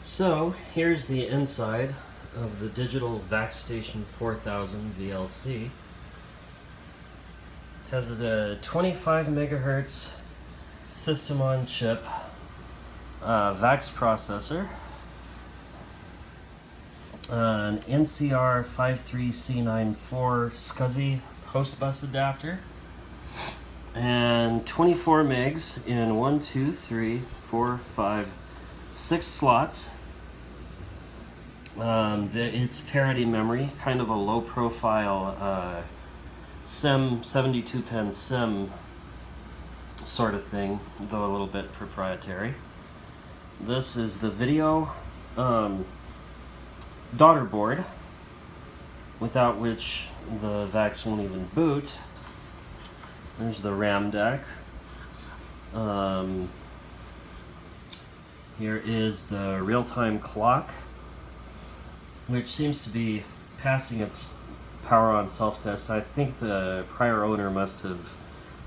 So here's the inside of the digital VAXstation 4000 VLC. It has a 25 megahertz system on chip VAX processor, an NCR 53C94 SCSI host bus adapter, and 24 megs in 1, 2, 3, 4, 5, 6 slots. It's parity memory, kind of a low profile SIM, 72 pen SIM sort of thing, though a little bit proprietary. This is the video daughter board, without which the VAX won't even boot. There's the RAM deck. Here is the real-time clock, which seems to be passing its power on self-test. I think the prior owner must have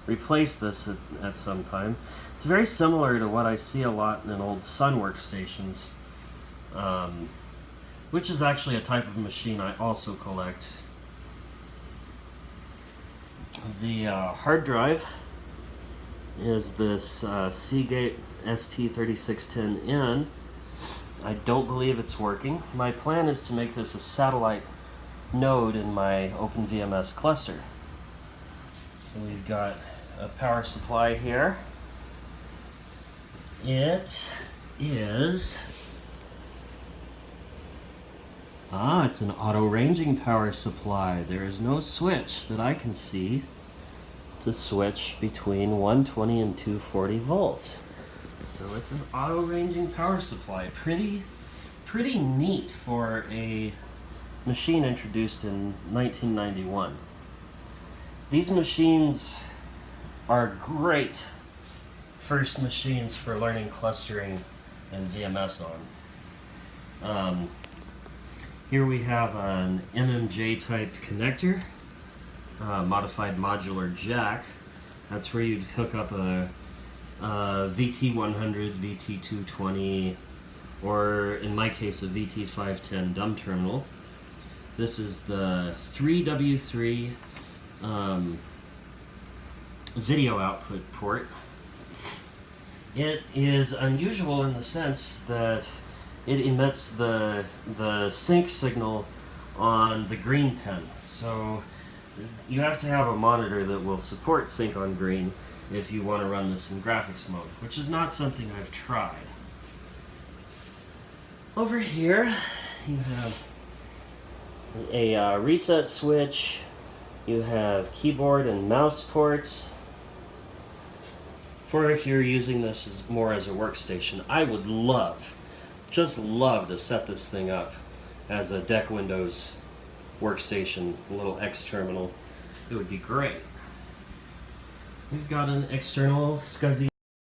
replaced this at some time. It's very similar to what I see a lot in old Sun workstations, which is actually a type of machine I also collect. The hard drive is this Seagate ST3610N. I don't believe it's working. My plan is to make this a satellite node in my OpenVMS cluster. So we've got a power supply here. It is... it's an auto-ranging power supply. There is no switch that I can see to switch between 120 and 240 volts. So it's an auto-ranging power supply. Pretty neat for a machine introduced in 1991. These machines are great first machines for learning clustering and VMS on. Here we have an MMJ type connector, modified modular jack. That's where you'd hook up a VT100, VT220, or in my case a VT510 dumb terminal. This is the 3W3 video output port. It is unusual in the sense that it emits the sync signal on the green pin. So you have to have a monitor that will support sync on green if you want to run this in graphics mode, which is not something I've tried. Over here you have a reset switch, you have keyboard and mouse ports for if you're using this more as a workstation. I would just love to set this thing up as a Deck Windows workstation, a little X terminal. It would be great. We've got an external SCSI